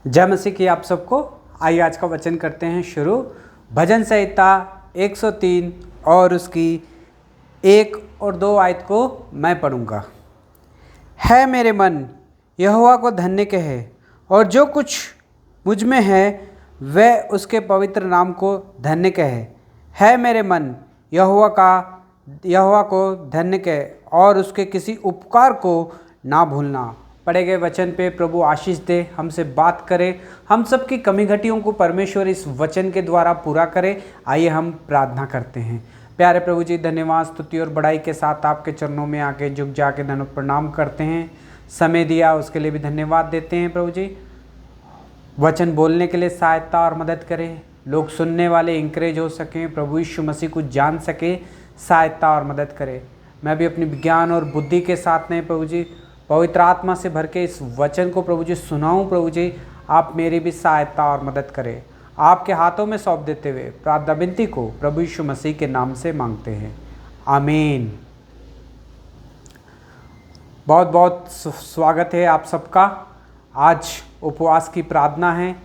जय मसीह की आप सबको। आइए आज का वचन करते हैं शुरू। भजन संहिता 103 और उसकी 1 और 2 आयत को मैं पढ़ूंगा। है मेरे मन यहोवा को धन्य कहे, और जो कुछ मुझ में है वह उसके पवित्र नाम को धन्य कहे। है मेरे मन यहोवा को धन्य कहे, और उसके किसी उपकार को ना भूलना। पढ़े गए वचन पे प्रभु आशीष दे, हमसे बात करे, हम सबकी कमी घटियों को परमेश्वर इस वचन के द्वारा पूरा करे। आइए हम प्रार्थना करते हैं। प्यारे प्रभु जी, धन्यवाद, स्तुति और बड़ाई के साथ आपके चरणों में आके झुक जाके धन्य प्रणाम करते हैं। समय दिया उसके लिए भी धन्यवाद देते हैं प्रभु जी। वचन बोलने के लिए सहायता और मदद करें, लोग सुनने वाले इंकरेज हो सकें, प्रभु यीशु मसीह को जान सके, सहायता और मदद करें। मैं भी अपनी विज्ञान और बुद्धि के साथ नहीं प्रभु जी, पवित्र आत्मा से भर के इस वचन को प्रभु जी सुनाऊं। प्रभु जी आप मेरी भी सहायता और मदद करें। आपके हाथों में सौंप देते हुए प्रार्थना विनती को प्रभु यीशु मसीह के नाम से मांगते हैं, आमीन। बहुत बहुत स्वागत है आप सबका। आज उपवास की प्रार्थना है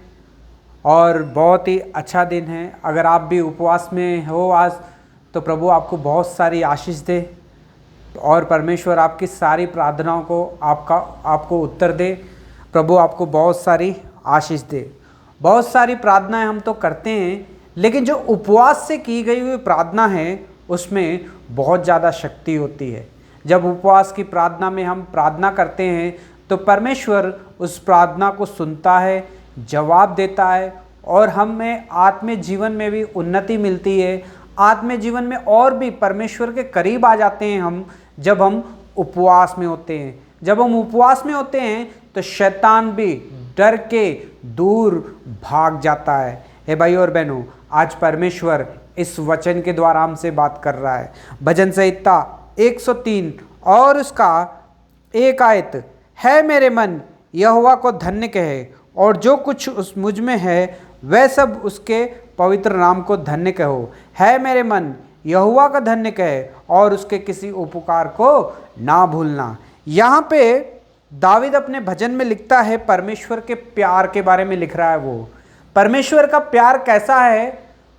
और बहुत ही अच्छा दिन है। अगर आप भी उपवास में हो आज, तो प्रभु आपको बहुत सारी आशीष दे और परमेश्वर आपकी सारी प्रार्थनाओं को आपको उत्तर दे। प्रभु आपको बहुत सारी आशीष दे। बहुत सारी प्रार्थनाएं हम तो करते हैं, लेकिन जो उपवास से की गई हुई प्रार्थना है उसमें बहुत ज़्यादा शक्ति होती है। जब उपवास की प्रार्थना में हम प्रार्थना करते हैं तो परमेश्वर उस प्रार्थना को सुनता है, जवाब देता है, और हमें आत्मिक जीवन में भी उन्नति मिलती है। आत्मिक जीवन में और भी परमेश्वर के करीब आ जाते हैं हम, जब हम उपवास में होते हैं। जब हम उपवास में होते हैं तो शैतान भी डर के दूर भाग जाता है। हे भाई और बहनों, आज परमेश्वर इस वचन के द्वारा हमसे बात कर रहा है। भजन संहिता 103 और उसका 1 आयत, है मेरे मन यहोवा को धन्य कहे, और जो कुछ उस मुझ में है वह सब उसके पवित्र नाम को धन्य कहो। है मेरे मन यहोवा का धन्य कहे, और उसके किसी उपकार को ना भूलना। यहाँ पे दावीद अपने भजन में लिखता है, परमेश्वर के प्यार के बारे में लिख रहा है। वो परमेश्वर का प्यार कैसा है,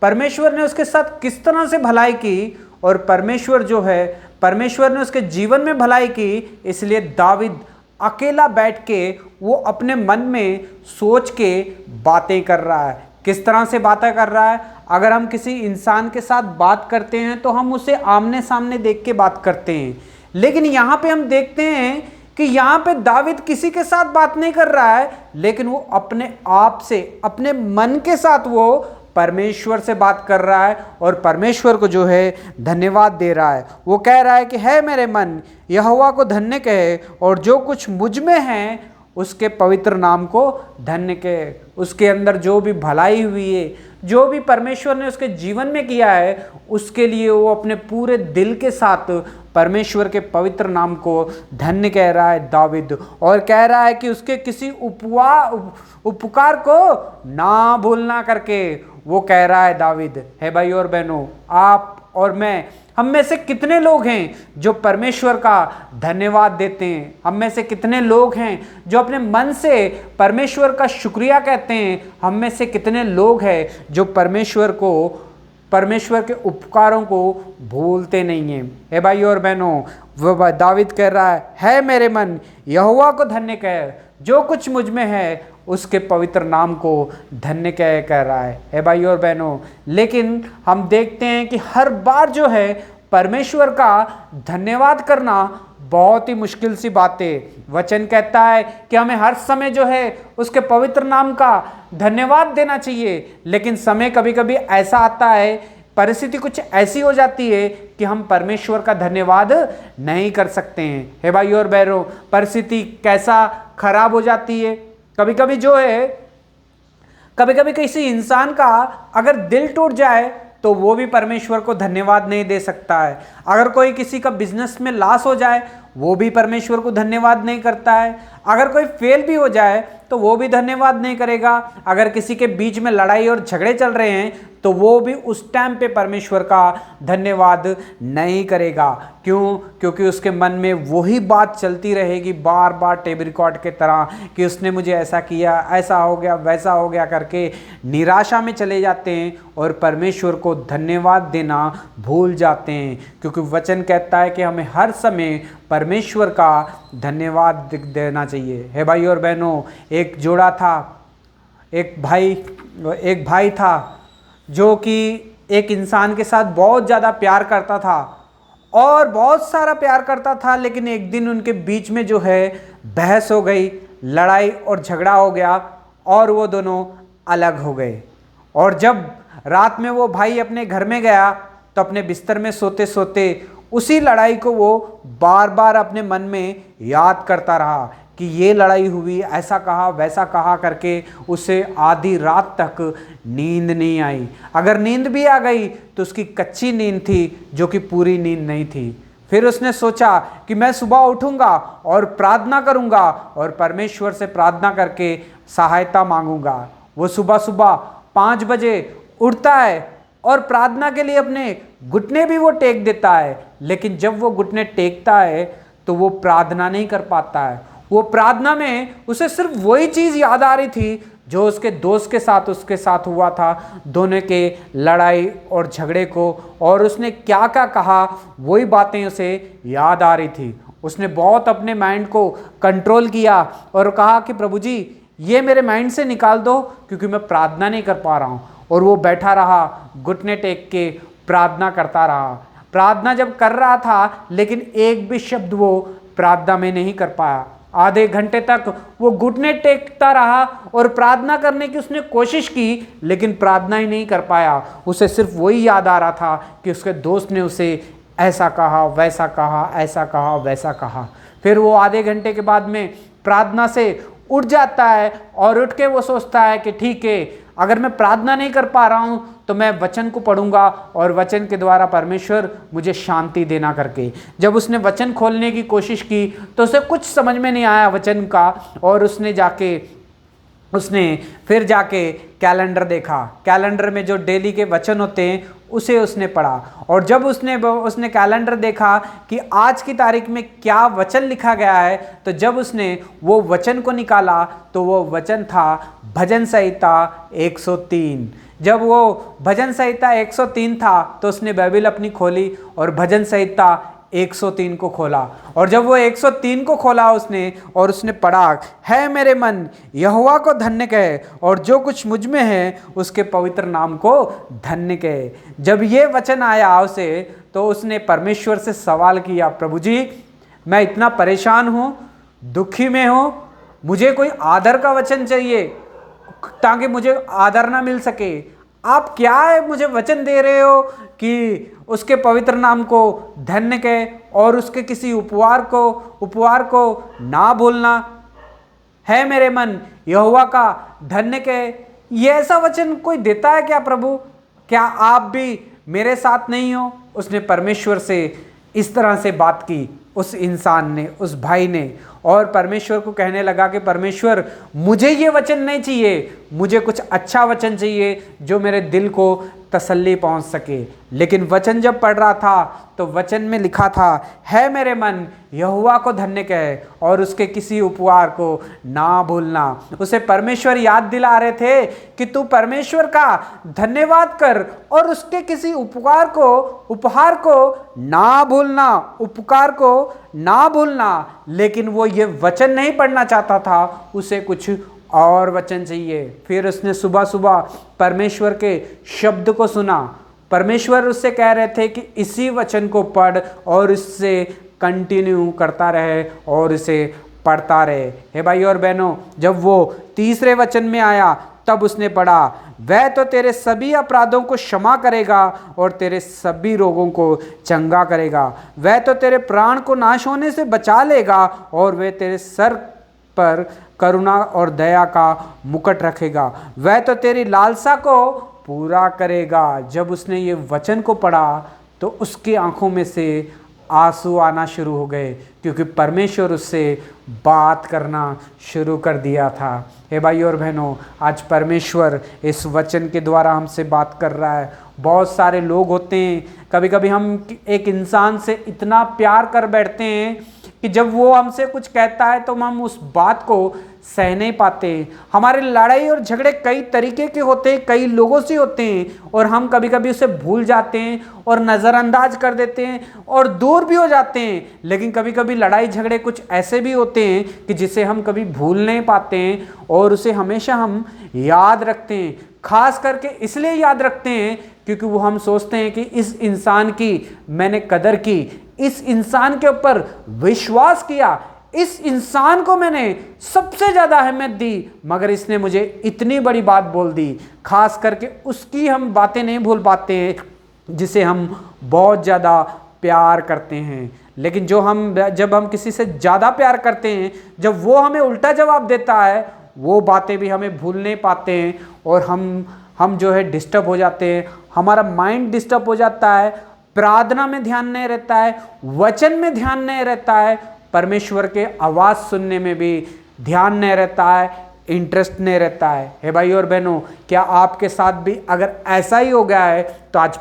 परमेश्वर ने उसके साथ किस तरह से भलाई की, और परमेश्वर जो है, परमेश्वर ने उसके जीवन में भलाई की। इसलिए दावीद अकेला बैठ के वो अपने मन में सोच के बातें कर रहा है। किस तरह से बातें कर रहा है? अगर हम किसी इंसान के साथ बात करते हैं तो हम उसे आमने सामने देख के बात करते हैं, लेकिन यहाँ पे हम देखते हैं कि यहाँ पे दावीद किसी के साथ बात नहीं कर रहा है, लेकिन वो अपने आप से, अपने मन के साथ वो परमेश्वर से बात कर रहा है, और परमेश्वर को जो है धन्यवाद दे रहा है। वो कह रहा है कि है मेरे मन यहोवा को धन्य कहे, और जो कुछ मुझ में है उसके पवित्र नाम को धन्य कहे। उसके अंदर जो भी भलाई हुई है, जो भी परमेश्वर ने उसके जीवन में किया है, उसके लिए वो अपने पूरे दिल के साथ परमेश्वर के पवित्र नाम को धन्य कह रहा है दावीद, और कह रहा है कि उसके किसी उपकार को ना भूलना करके वो कह रहा है दावीद। है भाई और बहनों, आप और मैं, हम में से कितने लोग हैं जो परमेश्वर का धन्यवाद देते हैं? हम में से कितने लोग हैं जो अपने मन से परमेश्वर का शुक्रिया कहते हैं? हम में से कितने लोग हैं जो परमेश्वर के उपकारों को भूलते नहीं हैं? हे भाई और बहनों, वह दावीद कह रहा है मेरे मन यहोवा को धन्य कहे, जो कुछ मुझ में है उसके पवित्र नाम को धन्य कह रहा है। हे भाई और बहनों, लेकिन हम देखते हैं कि हर बार जो है परमेश्वर का धन्यवाद करना बहुत ही मुश्किल सी बात है। वचन कहता है कि हमें हर समय जो है उसके पवित्र नाम का धन्यवाद देना चाहिए, लेकिन समय कभी कभी ऐसा आता है, परिस्थिति कुछ ऐसी हो जाती है कि हम परमेश्वर का धन्यवाद नहीं कर सकते हैं। हे भाई और बहनों, परिस्थिति कैसा खराब हो जाती है। कभी कभी जो है, कभी कभी किसी इंसान का अगर दिल टूट जाए तो वो भी परमेश्वर को धन्यवाद नहीं दे सकता है। अगर कोई किसी का बिजनेस में लॉस हो जाए, वो भी परमेश्वर को धन्यवाद नहीं करता है। अगर कोई फेल भी हो जाए तो वो भी धन्यवाद नहीं करेगा। अगर किसी के बीच में लड़ाई और झगड़े चल रहे हैं तो वो भी उस टाइम पे परमेश्वर का धन्यवाद नहीं करेगा। क्यों? क्योंकि उसके मन में वही बात चलती रहेगी बार बार टेप रिकॉर्ड के तरह कि उसने मुझे ऐसा किया, ऐसा हो गया, वैसा हो गया करके निराशा में चले जाते हैं और परमेश्वर को धन्यवाद देना भूल जाते हैं। क्योंकि वचन कहता है कि हमें हर समय परमेश्वर का धन्यवाद देना चाहिए। हे भाई और बहनों, एक जोड़ा था, एक भाई था जो कि एक इंसान के साथ बहुत ज़्यादा प्यार करता था और बहुत सारा प्यार करता था, लेकिन एक दिन उनके बीच में जो है बहस हो गई, लड़ाई और झगड़ा हो गया और वो दोनों अलग हो गए। और जब रात में वो भाई अपने घर में गया तो अपने बिस्तर में सोते सोते उसी लड़ाई को वो बार बार अपने मन में याद करता रहा कि ये लड़ाई हुई, ऐसा कहा, वैसा कहा करके उसे आधी रात तक नींद नहीं आई। अगर नींद भी आ गई तो उसकी कच्ची नींद थी, जो कि पूरी नींद नहीं थी। फिर उसने सोचा कि मैं सुबह उठूंगा और प्रार्थना करूंगा और परमेश्वर से प्रार्थना करके सहायता मांगूंगा। वो सुबह सुबह 5 बजे उठता है और प्रार्थना के लिए अपने घुटने भी वो टेक देता है, लेकिन जब वो घुटने टेकता है तो वो प्रार्थना नहीं कर पाता है। वो प्रार्थना में उसे सिर्फ वही चीज़ याद आ रही थी जो उसके दोस्त के साथ उसके साथ हुआ था, दोनों के लड़ाई और झगड़े को, और उसने क्या क्या कहा वही बातें उसे याद आ रही थी। उसने बहुत अपने माइंड को कंट्रोल किया और कहा कि प्रभु जी ये मेरे माइंड से निकाल दो क्योंकि मैं प्रार्थना नहीं कर पा रहा हूँ। और वो बैठा रहा, घुटने टेक के प्रार्थना करता रहा। प्रार्थना जब कर रहा था लेकिन एक भी शब्द वो प्रार्थना में नहीं कर पाया। आधे घंटे तक वो घुटने टेकता रहा और प्रार्थना करने की उसने कोशिश की, लेकिन प्रार्थना ही नहीं कर पाया। उसे सिर्फ वही याद आ रहा था कि उसके दोस्त ने उसे ऐसा कहा, वैसा कहा, ऐसा कहा, वैसा कहा। फिर वो आधे घंटे के बाद में प्रार्थना से उठ जाता है और उठ के वो सोचता है कि ठीक है, अगर मैं प्रार्थना नहीं कर पा रहा हूँ तो मैं वचन को पढ़ूंगा और वचन के द्वारा परमेश्वर मुझे शांति देना करके। जब उसने वचन खोलने की कोशिश की तो उसे कुछ समझ में नहीं आया वचन का, और उसने फिर जाके कैलेंडर देखा। कैलेंडर में जो डेली के वचन होते हैं उसे उसने पढ़ा, और जब उसने कैलेंडर देखा कि आज की तारीख में क्या वचन लिखा गया है, तो जब उसने वो वचन को निकाला तो वो वचन था भजन संहिता 103। जब वो भजन संहिता 103 था तो उसने बाइबल अपनी खोली और भजन संहिता 103 को खोला, और जब वो 103 को खोला उसने पढ़ा, है मेरे मन यहोवा को धन्य कहे और जो कुछ मुझ में है उसके पवित्र नाम को धन्य कहे। जब ये वचन आया उसे, तो उसने परमेश्वर से सवाल किया, प्रभु जी मैं इतना परेशान हूँ, दुखी में हूँ, मुझे कोई आदर का वचन चाहिए ताकि मुझे आदर ना मिल सके। आप क्या है मुझे वचन दे रहे हो कि उसके पवित्र नाम को धन्य कहे और उसके किसी उपहार को ना भूलना, है मेरे मन यहोवा का धन्य कहे। ये ऐसा वचन कोई देता है क्या प्रभु? क्या आप भी मेरे साथ नहीं हो? उसने परमेश्वर से इस तरह से बात की, उस इंसान ने, उस भाई ने, और परमेश्वर को कहने लगा कि परमेश्वर मुझे ये वचन नहीं चाहिए, मुझे कुछ अच्छा वचन चाहिए जो मेरे दिल को तसल्ली पहुंच सके। लेकिन वचन जब पढ़ रहा था तो वचन में लिखा था, है मेरे मन यहोवा को धन्य कहे और उसके किसी उपहार को ना भूलना। उसे परमेश्वर याद दिला रहे थे कि तू परमेश्वर का धन्यवाद कर और उसके किसी उपहार को ना भूलना, उपकार को ना भूलना। लेकिन वो ये वचन नहीं पढ़ना चाहता था, उसे कुछ और वचन चाहिए। फिर उसने सुबह सुबह परमेश्वर के शब्द को सुना। परमेश्वर उससे कह रहे थे कि इसी वचन को पढ़ और इससे कंटिन्यू करता रहे और इसे पढ़ता रहे। हे भाई और बहनों, जब वो तीसरे वचन में आया तब उसने पढ़ा, वह तो तेरे सभी अपराधों को क्षमा करेगा और तेरे सभी रोगों को चंगा करेगा। वह तो तेरे प्राण को नाश होने से बचा लेगा और वह तेरे सर पर करुणा और दया का मुकुट रखेगा। वह तो तेरी लालसा को पूरा करेगा। जब उसने ये वचन को पढ़ा तो उसकी आंखों में से आंसू आना शुरू हो गए, क्योंकि परमेश्वर उससे बात करना शुरू कर दिया था। हे भाई और बहनों, आज परमेश्वर इस वचन के द्वारा हमसे बात कर रहा है। बहुत सारे लोग होते हैं, कभी कभी हम एक इंसान से इतना प्यार कर बैठते हैं कि जब वो हमसे कुछ कहता है तो हम उस बात को सह नहीं पाते। हमारे लड़ाई और झगड़े कई तरीके के होते हैं, कई लोगों से होते हैं, और हम कभी कभी उसे भूल जाते हैं और नज़रअंदाज कर देते हैं और दूर भी हो जाते हैं। लेकिन कभी कभी लड़ाई झगड़े कुछ ऐसे भी होते हैं कि जिसे हम कभी भूल नहीं पाते हैं और उसे हमेशा हम याद रखते हैं। खास करके इसलिए याद रखते हैं क्योंकि वो हम सोचते हैं कि इस इंसान की मैंने कदर की, इस इंसान के ऊपर विश्वास किया, इस इंसान को मैंने सबसे ज़्यादा अहमियत दी, मगर इसने मुझे इतनी बड़ी बात बोल दी। खास करके उसकी हम बातें नहीं भूल पाते हैं जिसे हम बहुत ज़्यादा प्यार करते हैं। लेकिन जब हम किसी से ज़्यादा प्यार करते हैं, जब वो हमें उल्टा जवाब देता है, वो बातें भी हमें भूल नहीं पाते हैं और हम जो है डिस्टर्ब हो जाते हैं। हमारा माइंड डिस्टर्ब हो जाता है, प्रार्थना में ध्यान नहीं रहता है, वचन में ध्यान नहीं रहता है, परमेश्वर के आवाज़ सुनने में भी ध्यान नहीं रहता है, इंटरेस्ट नहीं रहता है। हे भाई और बहनों, क्या आपके साथ भी अगर ऐसा ही हो गया है तो आज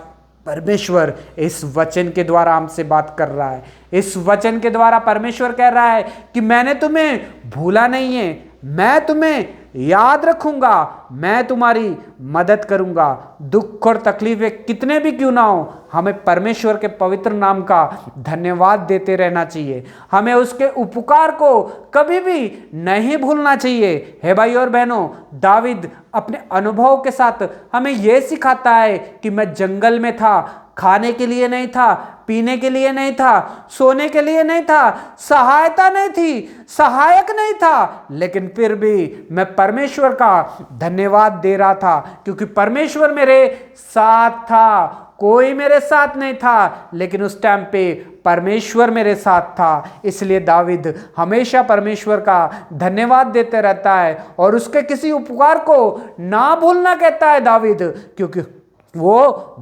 परमेश्वर इस वचन के द्वारा हमसे बात कर रहा है। इस वचन के द्वारा परमेश्वर कह रहा है कि मैंने तुम्हें भूला नहीं है, मैं तुम्हें याद रखूंगा, मैं तुम्हारी मदद करूंगा। दुख और तकलीफें कितने भी क्यों ना हो, हमें परमेश्वर के पवित्र नाम का धन्यवाद देते रहना चाहिए। हमें उसके उपकार को कभी भी नहीं भूलना चाहिए। हे भाई और बहनों, दावीद अपने अनुभव के साथ हमें यह सिखाता है कि मैं जंगल में था, खाने के लिए नहीं था, पीने के लिए नहीं था, सोने के लिए नहीं था, सहायता नहीं थी, सहायक नहीं था, लेकिन फिर भी मैं परमेश्वर का धन्यवाद दे रहा था क्योंकि परमेश्वर मेरे साथ था। कोई मेरे साथ नहीं था, लेकिन उस टाइम पे परमेश्वर मेरे साथ था। इसलिए दावीद हमेशा परमेश्वर का धन्यवाद देते रहता है और उसके किसी उपकार को ना भूलना कहता है दावीद, क्योंकि वो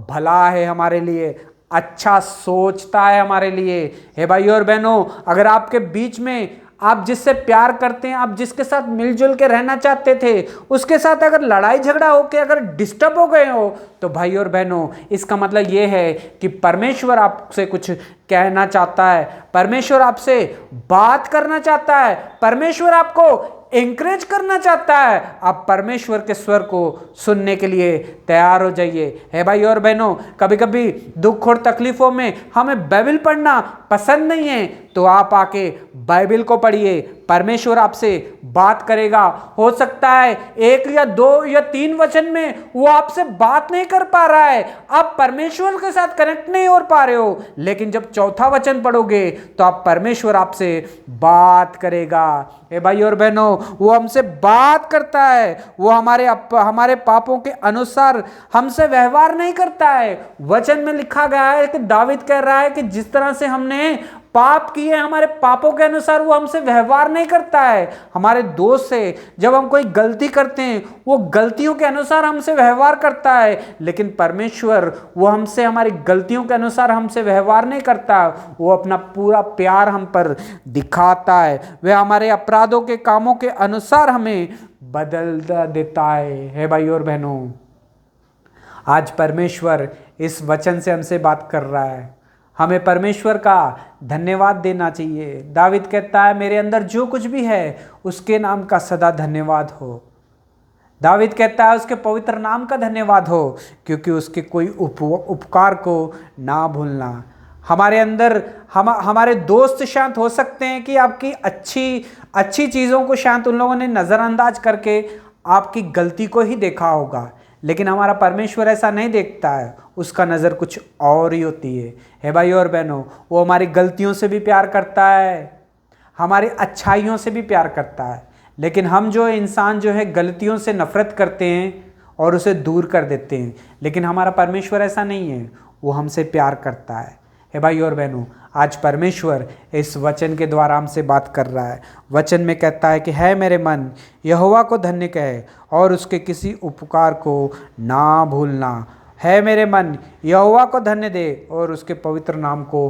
भला है हमारे लिए, अच्छा सोचता है हमारे लिए। हे भाई और बहनों, अगर आपके बीच में आप जिससे प्यार करते हैं, आप जिसके साथ मिलजुल के रहना चाहते थे, उसके साथ अगर लड़ाई झगड़ा होकर अगर डिस्टर्ब हो गए हो, तो भाई और बहनों, इसका मतलब ये है कि परमेश्वर आपसे कुछ कहना चाहता है, परमेश्वर आपसे बात करना चाहता है, परमेश्वर आपको एंकरेज करना चाहता है। आप परमेश्वर के स्वर को सुनने के लिए तैयार हो जाइए। है भाई और बहनों, कभी कभी दुख और तकलीफों में हमें बाइबल पढ़ना पसंद नहीं है, तो आप आके बाइबल को पढ़िए, परमेश्वर आपसे बात करेगा। हो सकता है 1 या 2 या 3 वचन में वो आपसे बात नहीं कर पा रहा है, आप परमेश्वर के साथ कनेक्ट नहीं हो पा रहे हो, लेकिन जब चौथा वचन पढ़ोगे तो आप परमेश्वर आपसे बात करेगा। ए भाई और बहनों, वो हमसे बात करता है, वो हमारे पापों के अनुसार हमसे व्यवहार नहीं करता है। वचन में लिखा गया है कि दावीद कह रहा है कि जिस तरह से हमने पाप किए, हमारे पापों के अनुसार वो हमसे व्यवहार नहीं करता है। हमारे दोस्त से जब हम कोई गलती करते हैं, वो गलतियों के अनुसार हमसे व्यवहार करता है, लेकिन परमेश्वर वो हमसे हमारी गलतियों के अनुसार हमसे व्यवहार नहीं करता। वो अपना पूरा प्यार हम पर दिखाता है, वह हमारे अपराधों के कामों के अनुसार हमें बदल देता है भाई और बहनों, आज परमेश्वर इस वचन से हमसे बात कर रहा है। हमें परमेश्वर का धन्यवाद देना चाहिए। दावीद कहता है, मेरे अंदर जो कुछ भी है उसके नाम का सदा धन्यवाद हो। दावीद कहता है, उसके पवित्र नाम का धन्यवाद हो, क्योंकि उसके कोई उपकार को ना भूलना। हमारे अंदर हमारे दोस्त शांत हो सकते हैं कि आपकी अच्छी चीज़ों को शांत उन लोगों ने नज़रअंदाज करके आपकी गलती को ही देखा होगा, लेकिन हमारा परमेश्वर ऐसा नहीं देखता है, उसका नज़र कुछ और ही होती है। हे भाई और बहनों, वो हमारी गलतियों से भी प्यार करता है, हमारी अच्छाइयों से भी प्यार करता है, लेकिन हम जो इंसान जो है गलतियों से नफरत करते हैं और उसे दूर कर देते हैं, लेकिन हमारा परमेश्वर ऐसा नहीं है, वो हमसे प्यार करता है। हे भाई और बहनों, आज परमेश्वर इस वचन के द्वारा हमसे बात कर रहा है। वचन में कहता है कि है मेरे मन यहोवा को धन्य कहे और उसके किसी उपकार को ना भूलना। है मेरे मन यहोवा को धन्य दे और उसके पवित्र नाम को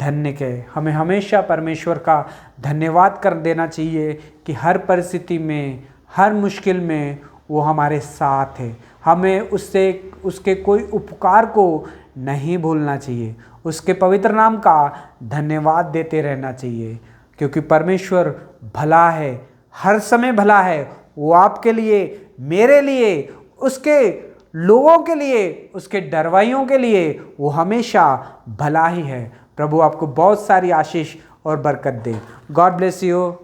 धन्य कहे। हमें हमेशा परमेश्वर का धन्यवाद कर देना चाहिए कि हर परिस्थिति में, हर मुश्किल में वो हमारे साथ है। हमें उसके कोई उपकार को नहीं भूलना चाहिए, उसके पवित्र नाम का धन्यवाद देते रहना चाहिए, क्योंकि परमेश्वर भला है, हर समय भला है। वो आपके लिए, मेरे लिए, उसके लोगों के लिए, उसके डरवाइयों के लिए वो हमेशा भला ही है। प्रभु आपको बहुत सारी आशीष और बरकत दे। God bless you.